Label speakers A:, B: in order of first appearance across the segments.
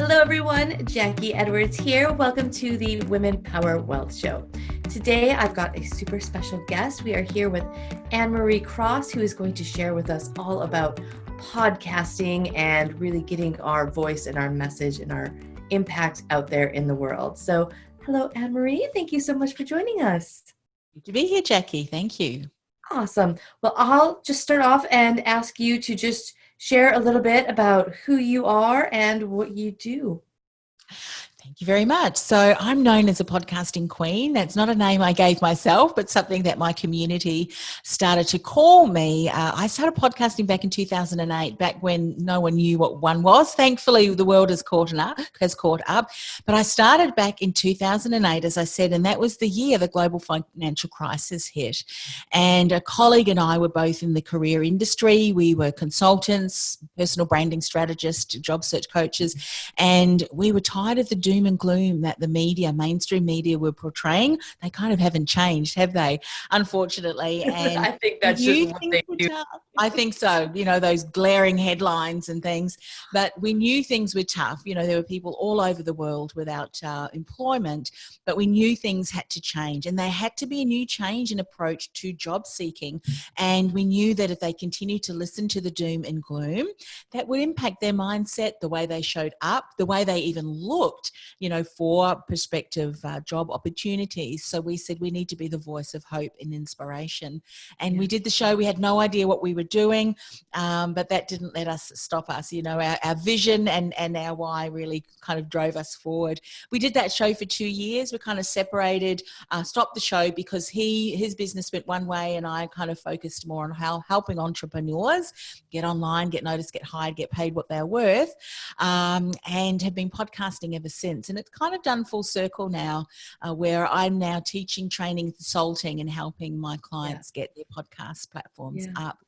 A: Hello everyone, Jackie Edwards here. Welcome to the Women Power Wealth Show. Today I've got a super special guest. We are here with AnneMarie Cross, who is going to share with us all about podcasting and really getting our voice and our message and our impact out there in the world. So hello AnneMarie, thank you so much for joining us.
B: Good to be here, Jackie. Thank you.
A: Awesome. Well, I'll just start off and ask you to just share a little bit about who you are and what you do.
B: Thank you very much. So I'm known as a podcasting queen. That's not a name I gave myself, but something that my community started to call me. I started podcasting back in 2008, back when no one knew what one was. Thankfully, the world has caught up. But I started back in 2008, as I said, and that was the year the global financial crisis hit. And a colleague and I were both in the career industry. We were consultants, personal branding strategists, job search coaches, and we were tired of the doom and gloom that the mainstream media were portraying. They kind of haven't changed, have they? Unfortunately. And
A: I think that's just what they do.
B: I think so. Those glaring headlines and things. But we knew things were tough. There were people all over the world without employment, but we knew things had to change. And there had to be a new change in approach to job seeking. And we knew that if they continued to listen to the doom and gloom, that would impact their mindset, the way they showed up, the way they even looked, for prospective job opportunities. So we said we need to be the voice of hope and inspiration. And we did the show. We had no idea what we were doing, but that didn't let us stop us. Our vision and our why really kind of drove us forward. We did that show for 2 years. We kind of separated, stopped the show because his business went one way and I kind of focused more on helping entrepreneurs get online, get noticed, get hired, get paid what they're worth, and have been podcasting ever since. And it's kind of done full circle now, where I'm now teaching, training, consulting, and helping my clients get their podcast platforms up.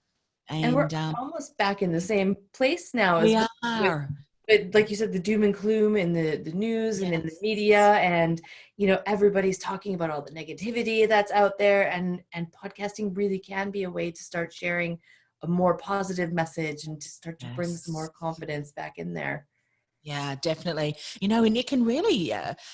A: And we're almost back in the same place now.
B: We are.
A: With, like you said, the doom and gloom in the news and in the media, and everybody's talking about all the negativity that's out there, and podcasting really can be a way to start sharing a more positive message and to start to bring some more confidence back in there.
B: Yeah, definitely. And it can really,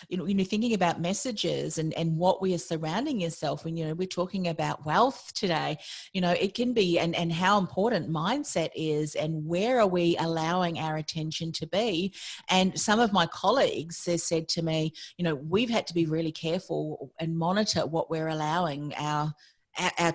B: thinking about messages and what we are surrounding yourself. And, we're talking about wealth today, it can be, and how important mindset is, and where are we allowing our attention to be. And some of my colleagues have said to me, we've had to be really careful and monitor what we're allowing our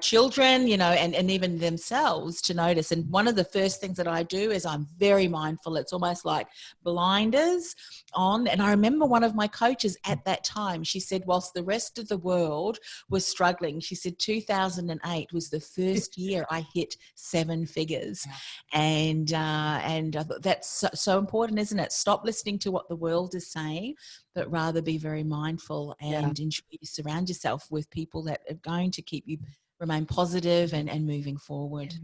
B: children, and even themselves to notice. And one of the first things that I do is I'm very mindful. It's almost like blinders on. And I remember one of my coaches at that time, she said, whilst the rest of the world was struggling, she said 2008 was the first year I hit 7 figures. And that's so important, isn't it? Stop listening to what the world is saying, but rather be very mindful and ensure you surround yourself with people that are going to keep you remain positive and moving forward.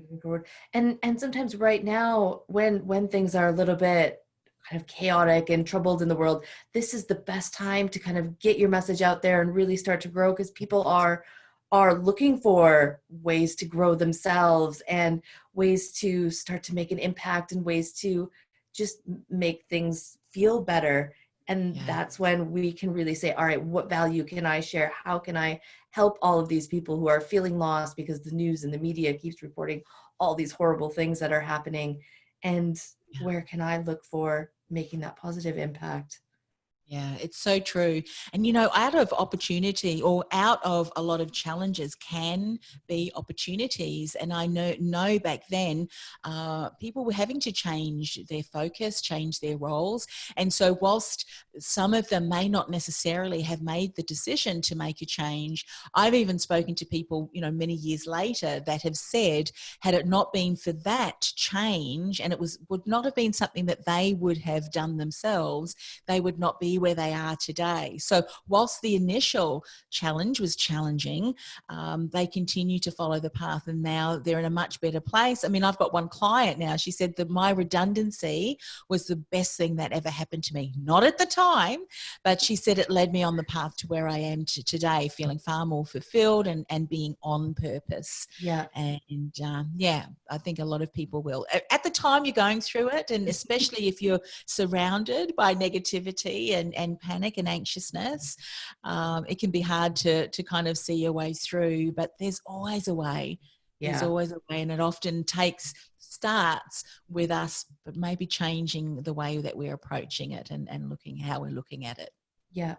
A: And sometimes right now, when things are a little bit kind of chaotic and troubled in the world, this is the best time to kind of get your message out there and really start to grow, because people are looking for ways to grow themselves and ways to start to make an impact and ways to just make things feel better. And that's when we can really say, all right, what value can I share? How can I help all of these people who are feeling lost because the news and the media keeps reporting all these horrible things that are happening? And where can I look for making that positive impact?
B: Yeah, it's so true. And, out of opportunity, or out of a lot of challenges, can be opportunities. And I know back then people were having to change their focus, change their roles. And so whilst some of them may not necessarily have made the decision to make a change, I've even spoken to people, many years later that have said, had it not been for that change, and would not have been something that they would have done themselves, they would not be be where they are today. So whilst the initial challenge was challenging, they continue to follow the path, and now they're in a much better place. I mean, I've got one client now, she said that my redundancy was the best thing that ever happened to me. Not at the time, but she said it led me on the path to where I am today, feeling far more fulfilled and being on purpose.
A: Yeah.
B: And yeah, I think a lot of people will. At the time you're going through it, and especially if you're surrounded by negativity and panic and anxiousness, it can be hard to kind of see your way through, but there's always a way. There's
A: Yeah.
B: always a way, and it often starts with us, but maybe changing the way that we're approaching it and looking how we're looking at it.
A: Yeah.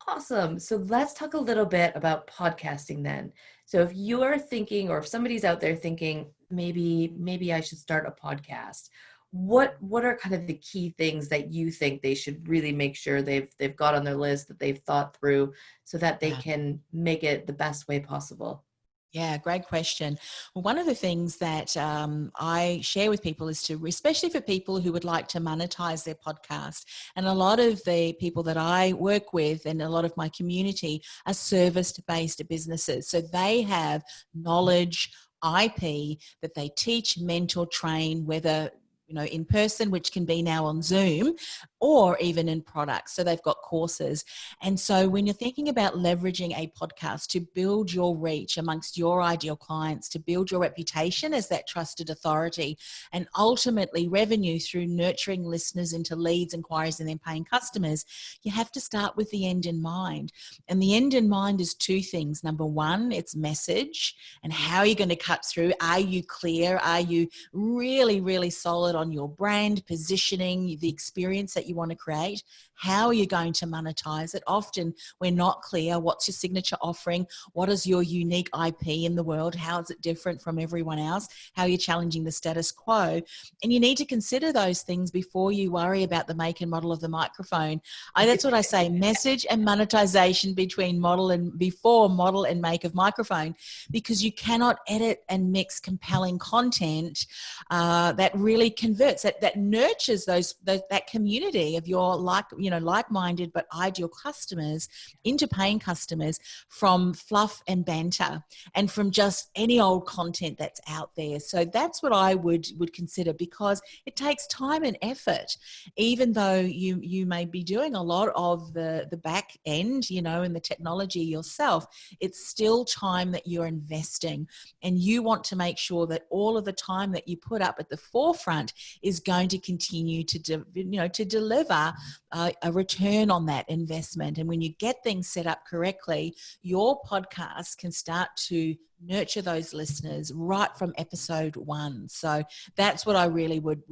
A: Awesome. So let's talk a little bit about podcasting then. So if you are thinking, or if somebody's out there thinking, maybe I should start a podcast, what are kind of the key things that you think they should really make sure they've got on their list, that they've thought through, so that they
B: Yeah.
A: can make it the best way possible?
B: Yeah, great question. Well, one of the things that I share with people is to, especially for people who would like to monetize their podcast. And a lot of the people that I work with and a lot of my community are service-based businesses. So they have knowledge, IP that they teach, mentor, train, whether in person, which can be now on Zoom, or even in products. So they've got courses. And so when you're thinking about leveraging a podcast to build your reach amongst your ideal clients, to build your reputation as that trusted authority, and ultimately revenue through nurturing listeners into leads, inquiries, and then paying customers, you have to start with the end in mind. And the end in mind is two things. Number one, it's message and how you're going to cut through. Are you clear? Are you really, really solid on your brand positioning, the experience that you want to create? How are you going to monetize it? Often we're not clear. What's your signature offering? What is your unique IP in the world? How is it different from everyone else? How are you challenging the status quo? And you need to consider those things before you worry about the make and model of the microphone. That's what I say, message and monetization before model and make of microphone, because you cannot edit and mix compelling content that really converts, that nurtures that community of your like-minded but ideal customers into paying customers from fluff and banter and from just any old content that's out there. So that's what I would consider, because it takes time and effort, even though you may be doing a lot of the back end, and the technology yourself. It's still time that you're investing, and you want to make sure that all of the time that you put up at the forefront is going to continue to deliver a return on that investment. And when you get things set up correctly, your podcast can start to nurture those listeners right from episode one. So that's what I really would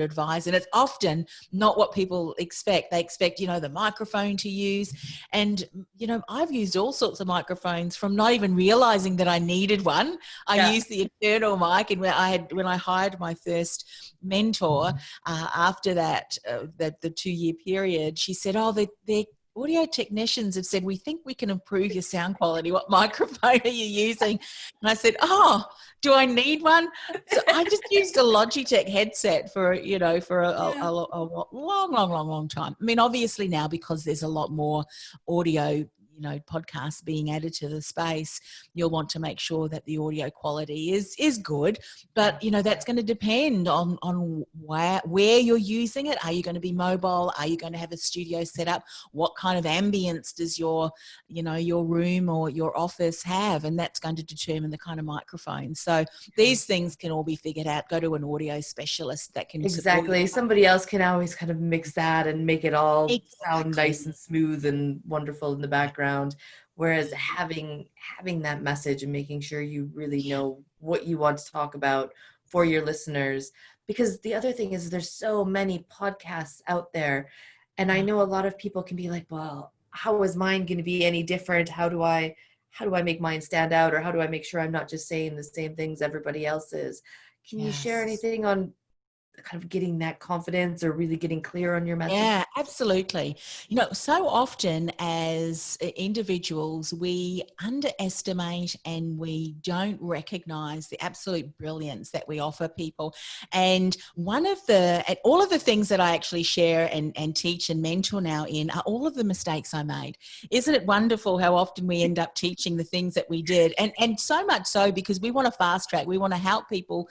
B: advise. And it's often not what people expect. They expect, the microphone to use. And, I've used all sorts of microphones from not even realizing that I needed one. I
A: Yeah.
B: used the internal mic, and when I hired my first mentor, after that, the 2-year period, she said, "Oh, they're audio technicians have said, we think we can improve your sound quality. What microphone are you using?" And I said, "Oh, do I need one?" So I just used a Logitech headset for a long time. I mean, obviously now, because there's a lot more audio, podcasts being added to the space, you'll want to make sure that the audio quality is good. But, that's going to depend on where you're using it. Are you going to be mobile? Are you going to have a studio set up? What kind of ambience does your room or your office have? And that's going to determine the kind of microphone. So these things can all be figured out. Go to an audio specialist that can support you.
A: Exactly. Somebody else can always kind of mix that and make it all sound nice
B: Exactly.
A: and smooth and wonderful in the background. Whereas having that message and making sure you really know what you want to talk about for your listeners. Because the other thing is, there's so many podcasts out there. And I know a lot of people can be like, well, how is mine going to be any different? How do I make mine stand out? Or how do I make sure I'm not just saying the same things everybody else is? Can you share
B: Yes.
A: anything on kind of getting that confidence or really getting clear on your message?
B: Yeah, absolutely. So often as individuals, we underestimate and we don't recognize the absolute brilliance that we offer people. And all of the things that I actually share and teach and mentor now in are all of the mistakes I made. Isn't it wonderful how often we end up teaching the things that we did? And so much so because we want to fast track, we want to help people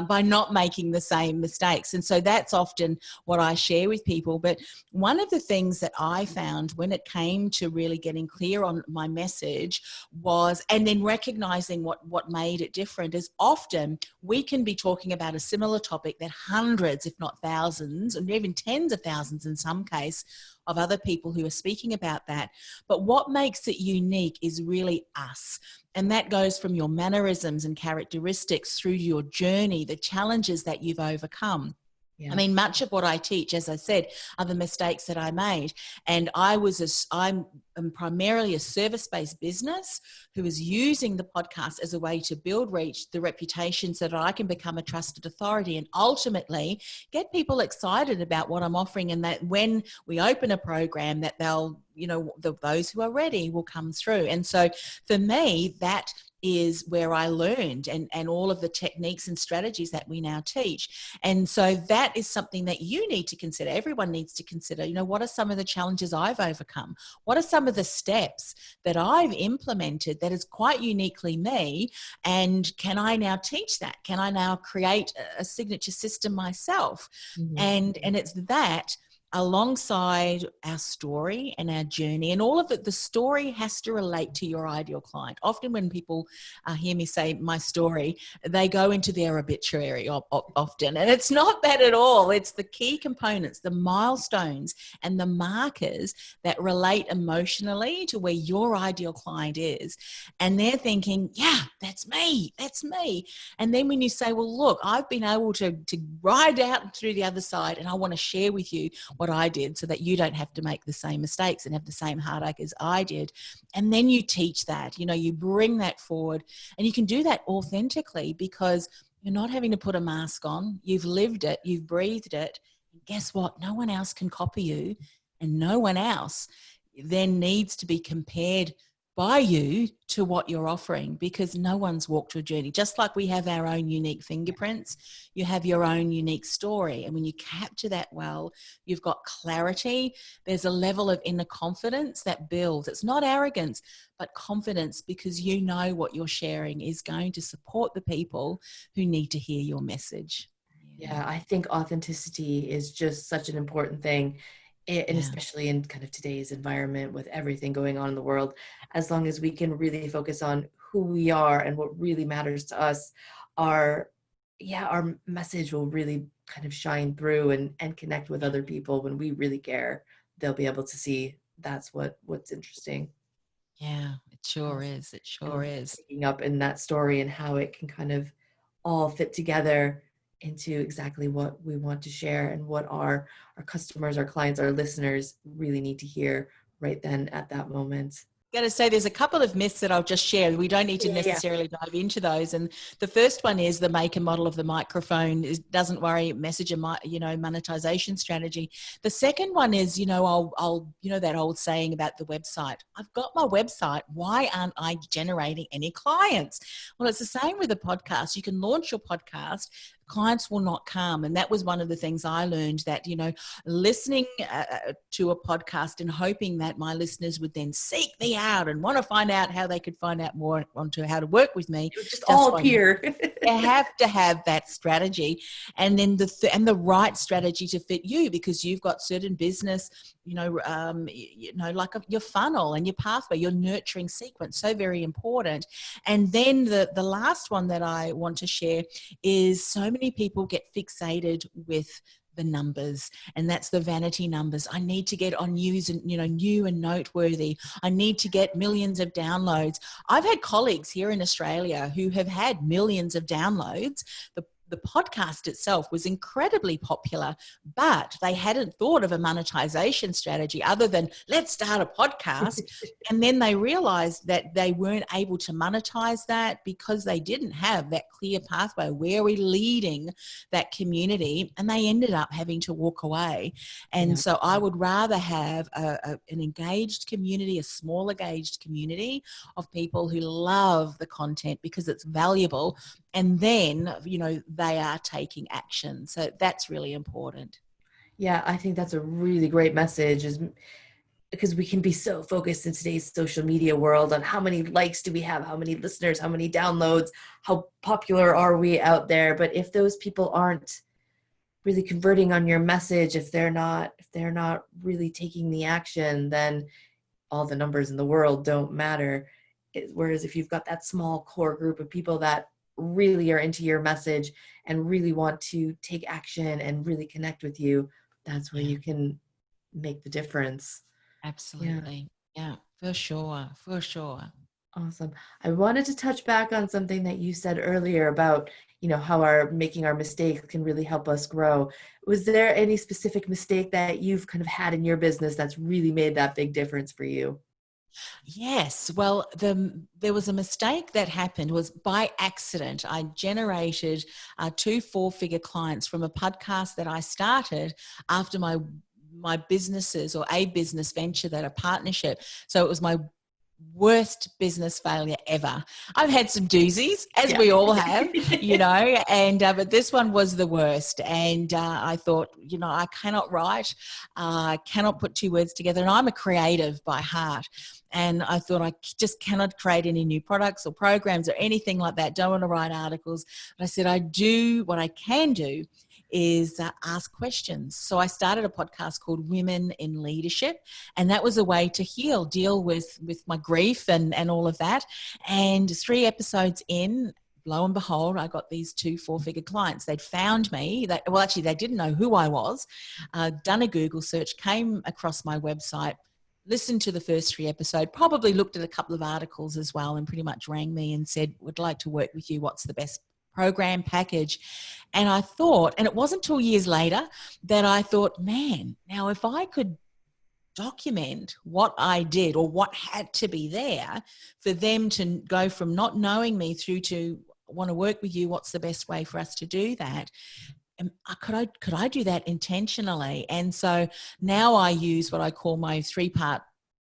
B: by not making the same mistakes. And so that's often what I share with people. But one of the things that I found when it came to really getting clear on my message was, and then recognizing what made it different, is often we can be talking about a similar topic that hundreds, if not thousands, and even tens of thousands in some case, of other people who are speaking about that. But what makes it unique is really us. And that goes from your mannerisms and characteristics through your journey, the challenges that you've overcome. I
A: Yeah.
B: mean, much of what I teach, as I said, are the mistakes that I made. And I'm primarily a service-based business who is using the podcast as a way to build reach, the reputation, so that I can become a trusted authority and ultimately get people excited about what I'm offering, and that when we open a program that they'll, those who are ready will come through. And so for me, that is where I learned and all of the techniques and strategies that we now teach. And so that is something that you need to consider. Everyone needs to consider, what are some of the challenges I've overcome? What are some of the steps that I've implemented that is quite uniquely me? And can I now teach that? Can I now create a signature system myself?
A: Mhm.
B: And it's that alongside our story and our journey and all of it. The story has to relate to your ideal client. Often when people hear me say my story, they go into their obituary often, and it's not that at all. It's the key components, the milestones and the markers that relate emotionally to where your ideal client is. And they're thinking, yeah, that's me. And then when you say, well, look, I've been able to ride out through the other side, and I want to share with you what I did so that you don't have to make the same mistakes and have the same heartache as I did. And then you teach that, you bring that forward, and you can do that authentically because you're not having to put a mask on. You've lived it, you've breathed it. And guess what? No one else can copy you, and no one else then needs to be compared by you to what you're offering, because no one's walked your journey. Just like we have our own unique fingerprints, you have your own unique story. And when you capture that well, you've got clarity. There's a level of inner confidence that builds. It's not arrogance, but confidence, because you know what you're sharing is going to support the people who need to hear your message.
A: Yeah, I think authenticity is just such an important thing, and
B: Yeah.
A: especially in kind of today's environment with everything going on in the world. As long as we can really focus on who we are and what really matters to us, our our message will really kind of shine through and connect with other people. When we really care, they'll be able to see that's what's interesting.
B: Yeah, it sure
A: Awesome.
B: is. It sure
A: And
B: is.
A: picking up in that story and how it can kind of all fit together into exactly what we want to share and what our customers, our clients, our listeners really need to hear right then at that moment.
B: Going to say there's a couple of myths that I'll just share. We don't need to
A: Yeah.
B: necessarily dive into those. And the first one is the make and model of the microphone doesn't worry, message and monetization strategy. The second one is, I'll that old saying about the website. I've got my website. Why aren't I generating any clients? Well, it's the same with a podcast. You can launch your podcast. Clients will not come. And that was one of the things I learned, that, listening to a podcast and hoping that my listeners would then seek me out and want to find out how they could find out more onto how to work with me
A: It would just
B: just
A: all
B: by
A: appear.
B: you have to have that strategy, and then the right strategy to fit you, because you've got certain business, like your funnel and your pathway, your nurturing sequence, so very important. And then the last one that I want to share is, so many people get fixated with the numbers, and that's the vanity numbers. I need to get on news and new and noteworthy. I need to get millions of downloads. I've had colleagues here in Australia who have had millions of downloads. the podcast itself was incredibly popular, but they hadn't thought of a monetization strategy other than let's start a podcast. And then they realized that they weren't able to monetize that because they didn't have that clear pathway. Where are we leading that community? And they ended up having to walk away. And so I would rather have an engaged community, a small engaged community of people who love the content because it's valuable, and then, you know, they are taking action. So that's really important.
A: Yeah, I think that's a really great message, is because we can be so focused in today's social media world on how many likes do we have, how many listeners, how many downloads, how popular are we out there. But if those people aren't really converting on your message, if they're not really taking the action, then all the numbers in the world don't matter. Whereas if you've got that small core group of people that really are into your message and really want to take action and really connect with you, that's where
B: Yeah,
A: you can make the difference. Yeah,
B: absolutely. Yeah, for sure. For sure.
A: awesome. I wanted to touch back on something that you said earlier about, how our making our mistakes can really help us grow. Was there any specific mistake that you've kind of had in your business that's really made that big difference for you?
B: Yes. Well, there was a mistake that happened was by accident. I generated two four-figure clients from a podcast that I started after my businesses, or a business venture, that a partnership. So it was my worst business failure ever. I've had some doozies, as
A: Yeah.
B: we all have, and but this one was the worst. And I thought, I cannot write, I cannot put two words together, and I'm a creative by heart. And I thought I just cannot create any new products or programs or anything like that. Don't want to write articles. But I said, what I can do is ask questions. So I started a podcast called Women in Leadership, and that was a way to deal with my grief and all of that. And 3 episodes in, lo and behold, I got these two four-figure clients. They'd found me. Actually, they didn't know who I was. Done a Google search, came across my website, listened to the first 3 episodes, probably looked at a couple of articles as well, and pretty much rang me and said, would like to work with you. What's the best program package? And I thought, and it wasn't until years later that I thought, man, now if I could document what I did or what had to be there for them to go from not knowing me through to want to work with you, what's the best way for us to do that? And could I do that intentionally? And so now I use what I call my 3-part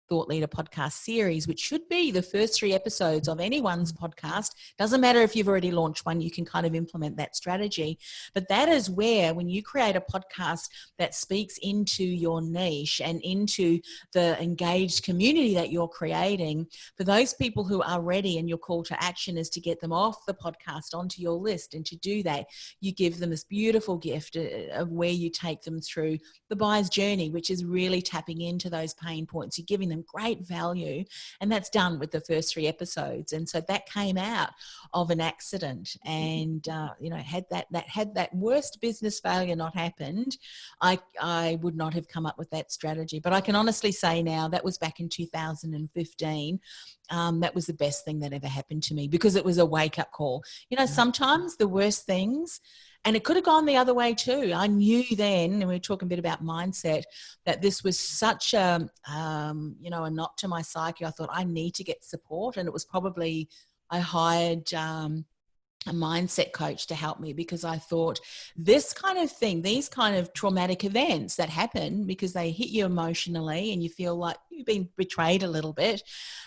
B: Thought Leader podcast series, which should be the first 3 episodes of anyone's podcast. Doesn't matter if you've already launched one, you can kind of implement that strategy. But that is where, when you create a podcast that speaks into your niche and into the engaged community that you're creating, for those people who are ready, and your call to action is to get them off the podcast onto your list. And to do that, you give them this beautiful gift of where you take them through the buyer's journey, which is really tapping into those pain points. You're giving them great value, and that's done with the first 3 episodes. And so that came out of an accident, and had that worst business failure not happened, I would not have come up with that strategy. But I can honestly say now, that was back in 2015. That was the best thing that ever happened to me, because it was a wake-up call. Sometimes the worst things, and it could have gone the other way too. I knew then, and we were talking a bit about mindset, that this was such a knock to my psyche. I thought, I need to get support. And it was probably, I hired a mindset coach to help me, because I thought this kind of thing, these kind of traumatic events that happen because they hit you emotionally and you feel like you've been betrayed a little bit.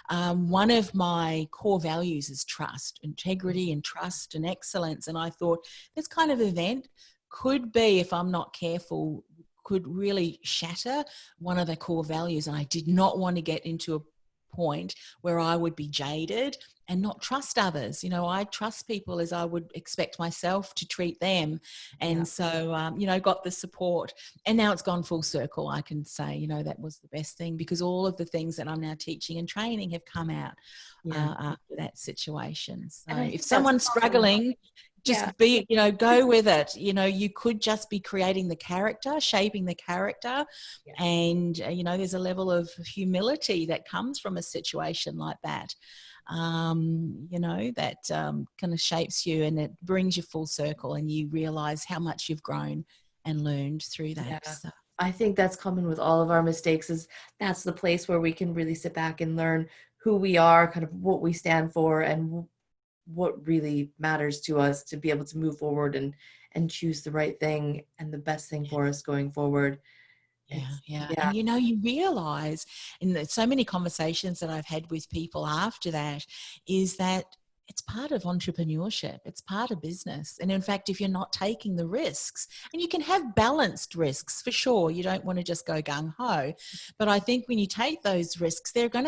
B: One of my core values is trust, integrity and trust and excellence. And I thought this kind of event could be, if I'm not careful, could really shatter one of the core values. And I did not want to get into a point where I would be jaded and not trust others. I trust people as I would expect myself to treat them. And so, got the support, and now it's gone full circle. I can say, that was the best thing, because all of the things that I'm now teaching and training have come out after that situation. So
A: And I
B: if
A: think that's
B: someone's
A: also,
B: struggling,
A: Yeah.
B: just be, go with it. You could just be creating the character, shaping the character.
A: Yeah.
B: And, there's a level of humility that comes from a situation like that, that kind of shapes you, and it brings you full circle, and you realize how much you've grown and learned through that.
A: Yeah.
B: So,
A: I think that's common with all of our mistakes, is that's the place where we can really sit back and learn who we are, kind of what we stand for, and what really matters to us to be able to move forward and choose the right thing and the best thing for us going forward.
B: yeah,
A: It's
B: yeah.
A: yeah,
B: And you realize in so many conversations that I've had with people after that is that it's part of entrepreneurship, it's part of business. And in fact, if you're not taking the risks, and you can have balanced risks for sure, you don't want to just go gung ho. But I think when you take those risks, there's going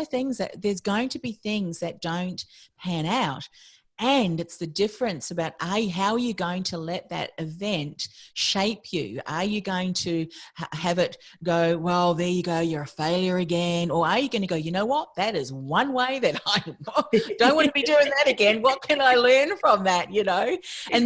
B: to be things that don't pan out. And it's the difference about how are you going to let that event shape you? Are you going to have it go, well, there you go, you're a failure again? Or are you going to go, you know what? That is one way that I don't want to be doing that again. What can I learn from that, And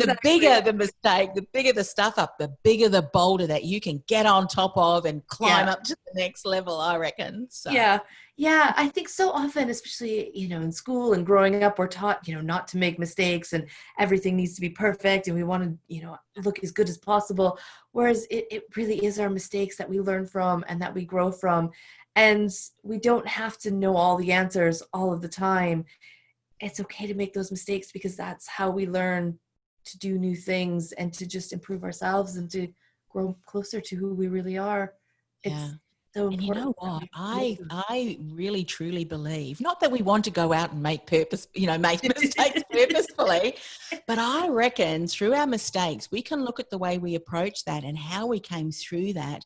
B: the
A: exactly.
B: bigger the mistake, the bigger the stuff up, the bigger the boulder that you can get on top of and climb
A: Yeah.
B: up to the next level, I reckon. So,
A: Yeah. Yeah. I think so often, especially, in school and growing up, we're taught, not to make mistakes and everything needs to be perfect and we want to, look as good as possible. Whereas it really is our mistakes that we learn from and that we grow from. And we don't have to know all the answers all of the time. It's okay to make those mistakes, because that's how we learn to do new things and to just improve ourselves and to grow closer to who we really are.
B: yeah.
A: It's so
B: And you
A: important
B: know
A: that
B: what?
A: we make
B: I
A: them.
B: I really truly believe, not that we want to go out and make mistakes purposefully, but I reckon through our mistakes, we can look at the way we approach that and how we came through that.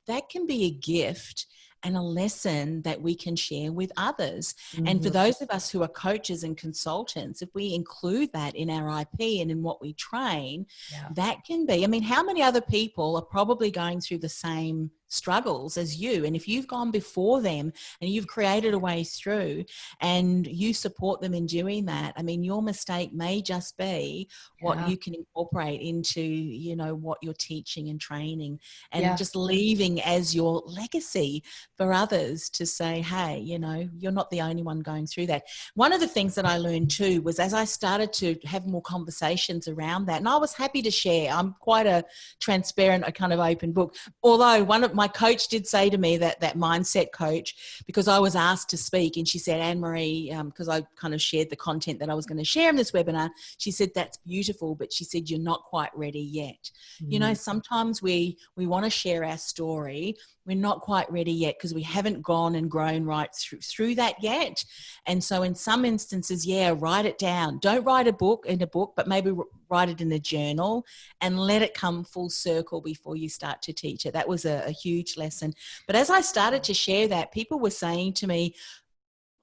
B: That can be a gift and a lesson that we can share with others. And for
A: Mhm.
B: those of us who are coaches and consultants, if we include that in our IP and in what we train,
A: Yeah.
B: that can be, I mean, how many other people are probably going through the same struggles as you? And if you've gone before them and you've created a way through and you support them in doing that, I mean, your mistake may just be what
A: Yeah.
B: you can incorporate into, what you're teaching and training, and
A: Yeah.
B: just leaving as your legacy for others to say, hey, you're not the only one going through that. One of the things that I learned too was, as I started to have more conversations around that, and I was happy to share, I'm quite a transparent, a kind of open book. Although one of my coach did say to me, that mindset coach, because I was asked to speak, and she said, AnneMarie, because I kind of shared the content that I was going to share in this webinar, she said, that's beautiful, but she said, you're not quite ready yet.
A: Mhm.
B: Sometimes we want to share our story. We're not quite ready yet because we haven't gone and grown right through that yet. And so in some instances, write it down. Don't write a book, but maybe write it in a journal and let it come full circle before you start to teach it. That was a huge lesson. But as I started to share that, people were saying to me,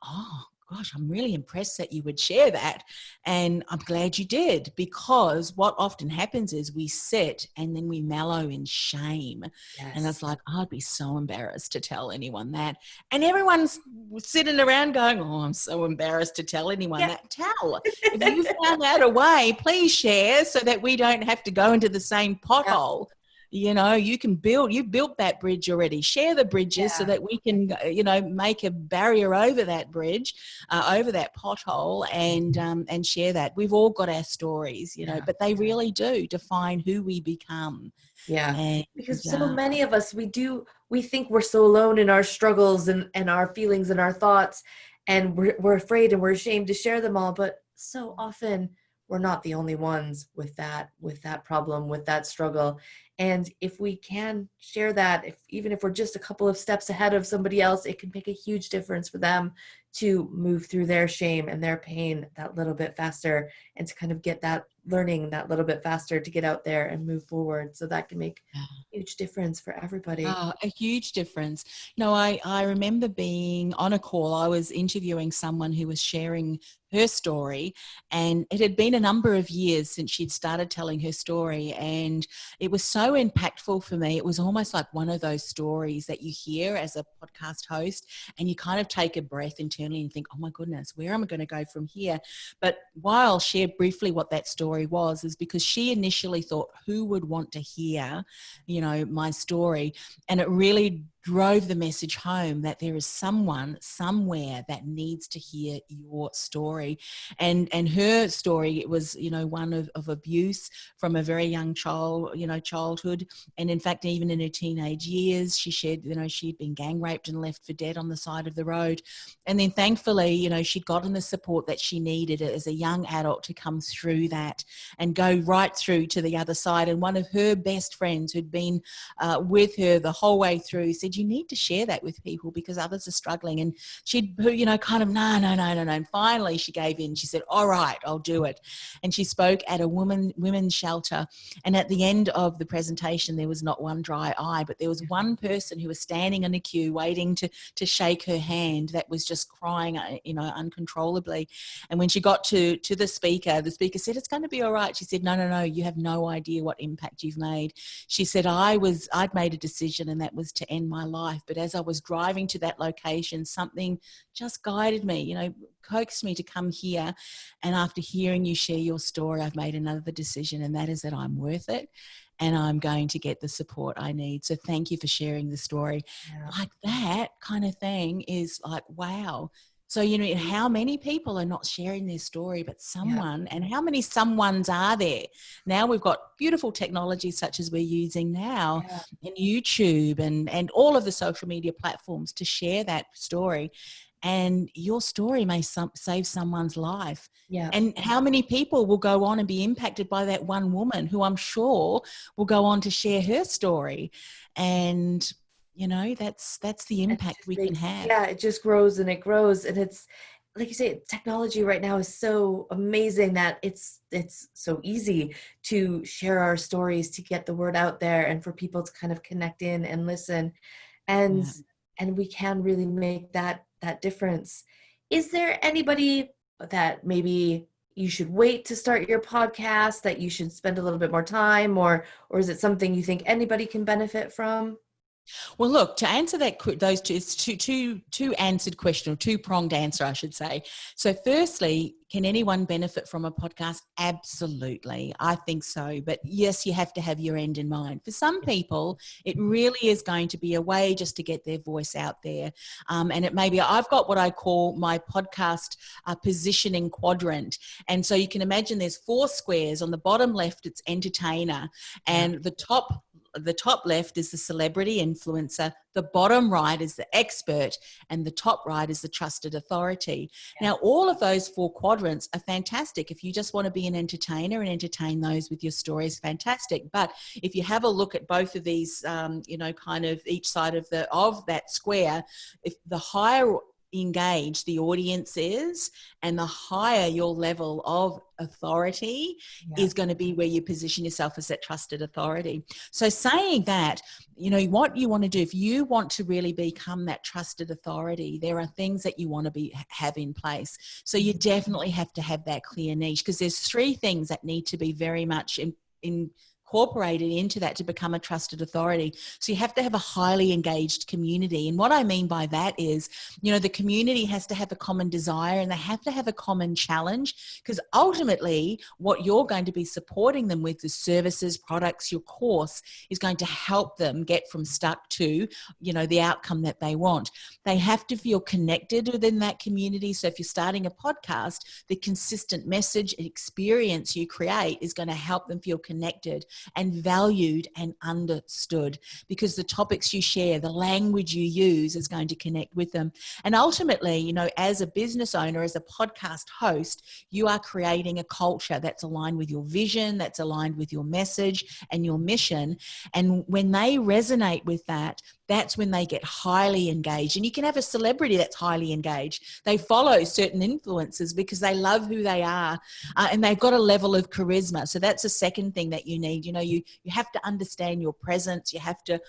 B: oh gosh, I'm really impressed that you would share that. And I'm glad you did, because what often happens is we sit and then we mallow in shame. And
A: Yes.
B: it's like, I'd be so embarrassed to tell anyone that. And everyone's sitting around going, oh, I'm so embarrassed to tell anyone
A: Yeah.
B: that. Tell. If you found out a way, please share so that we don't have to go into the same
A: Yeah.
B: pothole. You've built that bridge already. Share the bridges so
A: Yeah.
B: that we can, make a barrier over that bridge, over that pothole, and share that. We've all got our stories,
A: Yeah.
B: but they really do define who we become.
A: Yeah.
B: And
A: Because so many of us, we think we're so alone in our struggles and our feelings and our thoughts, and we're afraid and we're ashamed to share them all. But so often we're not the only ones with that problem, with that struggle. And if we can share that, even if we're just a couple of steps ahead of somebody else, it can make a huge difference for them to move through their shame and their pain that little bit faster, and to kind of get that learning that little bit faster to get out there and move forward. So that can make huge difference for everybody.
B: Oh, a huge difference. No, I remember being on a call. I was interviewing someone who was sharing her story, and it had been a number of years since she'd started telling her story, and it was so impactful for me. It was almost like one of those stories that you hear as a podcast host, and you kind of take a breath internally and think, oh my goodness, where am I going to go from here? But while I'll share briefly what that story was, is because she initially thought, who would want to hear, my story? And it really drove the message home that there is someone somewhere that needs to hear your story. And her story, it was, one of abuse from a very young childhood. And in fact, even in her teenage years, she shared, she'd been gang raped and left for dead on the side of the road. And then thankfully, she'd gotten the support that she needed as a young adult to come through that and go right through to the other side. And one of her best friends who'd been with her the whole way through said, you need to share that with people because others are struggling. And she'd, kind of, no. And finally she gave in. She said, all right, I'll do it. And she spoke at a women's shelter. And at the end of the presentation, there was not one dry eye, but there was one person who was standing in a queue waiting to shake her hand that was just crying, uncontrollably. And when she got to the speaker said, it's going to be all right. She said, no, you have no idea what impact you've made. She said, I'd made a decision, and that was to end my life. But as I was driving to that location, something just guided me, coaxed me to come here. And after hearing you share your story, I've made another decision, and that is that I'm worth it and I'm going to get the support I need. So thank you for sharing the story.
A: Yeah.
B: Like that kind of thing is like, wow. So, how many people are not sharing their story, but someone, and how many someones are there? Now we've got beautiful technology such as we're using now, and YouTube and all of the social media platforms to share that story. And your story may save someone's life.
A: Yeah.
B: And how many people will go on and be impacted by that one woman who I'm sure will go on to share her story. And that's the impact we can have.
A: Yeah, it just grows and it grows. And it's like you say, technology right now is so amazing that it's so easy to share our stories, to get the word out there, and for people to kind of connect in and listen. And
B: Yeah.
A: and we can really make that difference. Is there anybody that maybe you should wait to start your podcast, that you should spend a little bit more time, or is it something you think anybody can benefit from?
B: Well, look, to answer those two, it's two answered question, or two-pronged answer, I should say. So firstly, can anyone benefit from a podcast? Absolutely. I think so. But yes, you have to have your end in mind. For some people, it really is going to be a way just to get their voice out there. And it may be, I've got what I call my podcast positioning quadrant. And so you can imagine there's 4 squares. On the bottom left, it's entertainer. And the top left is the celebrity influencer, the bottom right is the expert, and the top right is the trusted authority. Now, all of those 4 quadrants are fantastic. If you just want to be an entertainer and entertain those with your stories, fantastic. But if you have a look at both of these, kind of each side of that square, if the higher engaged the audience is and the higher your level of authority is going to be where you position yourself as that trusted authority. So saying that, what you want to do, if you want to really become that trusted authority, there are things that you want to have in place. So you definitely have to have that clear niche, because there's 3 things that need to be very much incorporated into that to become a trusted authority. So you have to have a highly engaged community. And what I mean by that is, the community has to have a common desire, and they have to have a common challenge, because ultimately what you're going to be supporting them with, the services, products, your course is going to help them get from stuck to, the outcome that they want. They have to feel connected within that community. So if you're starting a podcast, the consistent message and experience you create is going to help them feel connected and valued and understood, because the topics you share, the language you use is going to connect with them. And ultimately, as a business owner, as a podcast host, you are creating a culture that's aligned with your vision, that's aligned with your message and your mission. And when they resonate with that, that's when they get highly engaged. And you can have a celebrity that's highly engaged. They follow certain influencers because they love who they are, and they've got a level of charisma. So that's the second thing that you need. You know, you have to understand your presence. You have to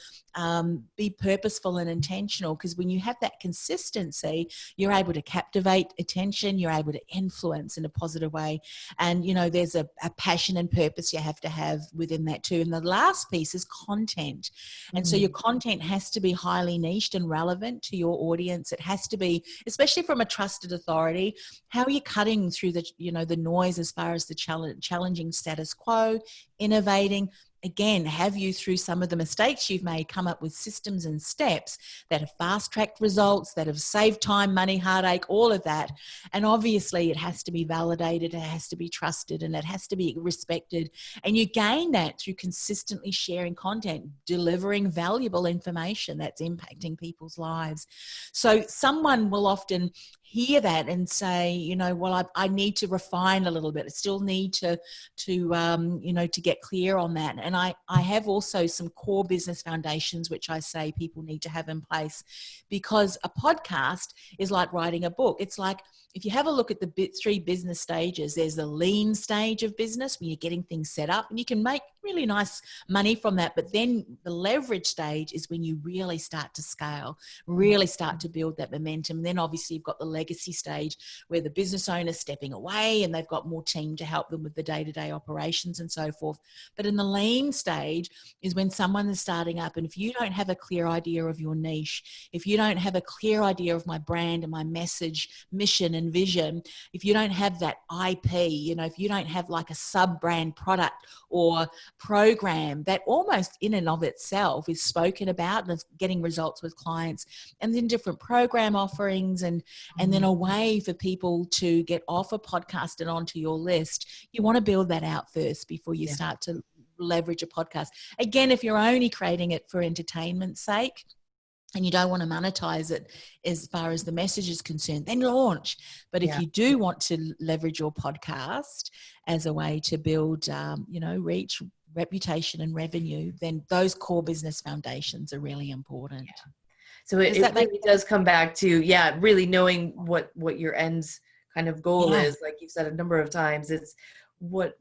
B: be purposeful and intentional, because when you have that consistency, you're able to captivate attention. You're able to influence in a positive way. And, you know, there's a passion and purpose you have to have within that too. And the last piece is content. And so your content has to be highly niched and relevant to your audience. It has to be, especially from a trusted authority. How are you cutting through the, you know, the noise as far as the challenging status quo, innovating? Again, have you, through some of the mistakes you've made, come up with systems and steps that have fast-tracked results, that have saved time, money, heartache, all of that. And obviously it has to be validated, it has to be trusted, and it has to be respected. And you gain that through consistently sharing content, delivering valuable information that's impacting people's lives. So someone will often hear that and say, you know, well, I need to refine a little bit. I still need to you know, to get clear on that. And I have also some core business foundations, which I say people need to have in place, because a podcast is like writing a book. It's like, if you have a look at the 3 business stages, there's the lean stage of business when you're getting things set up, and you can make really nice money from that. But then the leverage stage is when you really start to scale, really start to build that momentum. And then obviously you've got the legacy stage, where the business owner's stepping away and they've got more team to help them with the day-to-day operations and so forth. But in the lean stage is when someone is starting up, and if you don't have a clear idea of your niche, if you don't have a clear idea of my brand and my message, mission and vision, if you don't have that IP, you know, if you don't have like a sub-brand product or program that almost in and of itself is spoken about and is getting results with clients, and then different program offerings, and then a way for people to get off a podcast and onto your list, you want to build that out first before you start to leverage a podcast. Again, if you're only creating it for entertainment's sake and you don't want to monetize it as far as the message is concerned, then launch. But if you do want to leverage your podcast as a way to build, you know, reach, reputation and revenue, then those core business foundations are really important.
A: So it really does come back to, really knowing what your end kind of goal is. Like you've said a number of times, it's what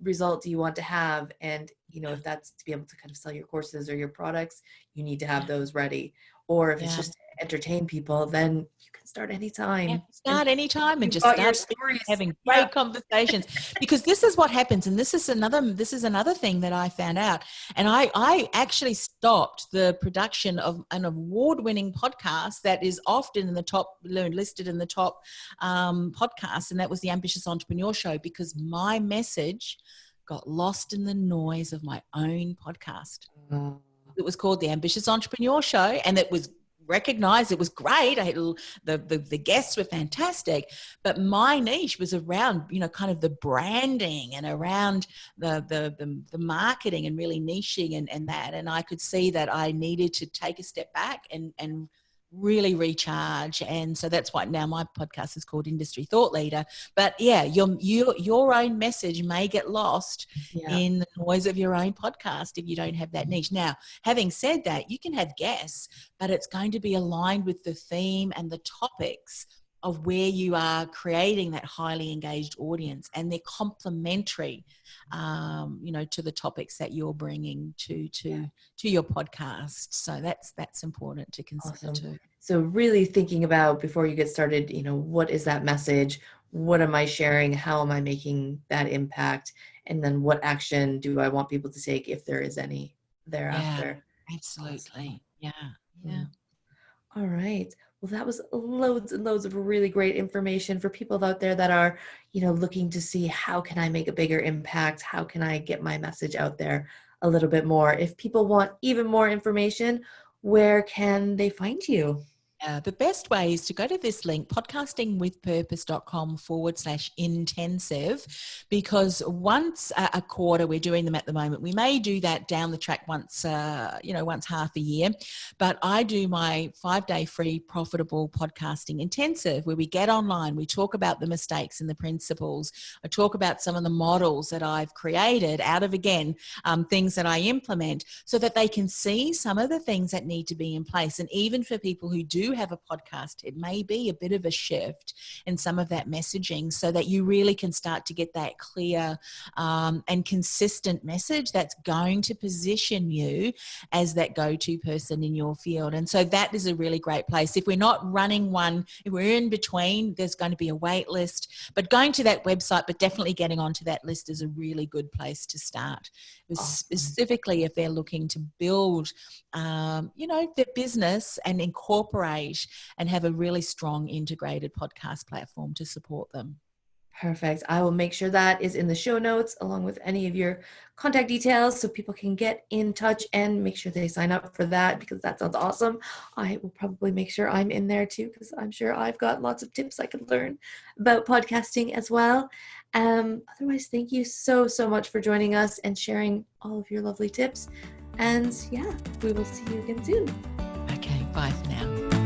A: result do you want to have? And, you know, if that's to be able to kind of sell your courses or your products, you need to have those ready. Or if it's just to entertain people, then you can start anytime.
B: Start anytime and just
A: your
B: start
A: stories.
B: having great conversations, because this is what happens. And this is another thing that I found out. And I actually stopped the production of an award-winning podcast that is often in the top, listed in the top podcasts. And that was the Ambitious Entrepreneur Show, because my message got lost in the noise of my own podcast. It was called the Ambitious Entrepreneur Show, and it was recognized. It was great. The guests were fantastic, but my niche was around, you know, kind of the branding and around the marketing and really niching and that. And I could see that I needed to take a step back and really recharge. And so that's why now my podcast is called Industry Thought Leader. But your own message may get lost in the noise of your own podcast if you don't have that niche. Now, having said that, you can have guests, but it's going to be aligned with the theme and the topics of where you are creating that highly engaged audience, and they're complementary, you know, to the topics that you're bringing to your podcast. So that's important to consider too.
A: So really thinking about, before you get started, you know, what is that message? What am I sharing? How am I making that impact? And then what action do I want people to take, if there is any thereafter?
B: Yeah, absolutely.
A: Awesome.
B: Yeah.
A: All right. Well, that was loads and loads of really great information for people out there that are, you know, looking to see, how can I make a bigger impact? How can I get my message out there a little bit more? If people want even more information, where can they find you?
B: The best way is to go to this link, podcastingwithpurpose.com/intensive, because once a quarter, we're doing them at the moment. We may do that down the track once, once half a year, but I do my 5-day free profitable podcasting intensive where we get online, we talk about the mistakes and the principles. I talk about some of the models that I've created out of, again, things that I implement so that they can see some of the things that need to be in place. And even for people who do have a podcast, it may be a bit of a shift in some of that messaging so that you really can start to get that clear and consistent message that's going to position you as that go-to person in your field. And so that is a really great place. If we're not running one, if we're in between, there's going to be a wait list, but going to that website, but definitely getting onto that list is a really good place to start. Specifically if they're looking to build their business and incorporate and have a really strong integrated podcast platform to support them.
A: Perfect. I will make sure that is in the show notes along with any of your contact details so people can get in touch and make sure they sign up for that, because that sounds awesome. I will probably make sure I'm in there too, because I'm sure I've got lots of tips I could learn about podcasting as well. Otherwise, thank you so much for joining us and sharing all of your lovely tips. And yeah, we will see you again soon.
B: Okay, bye for now.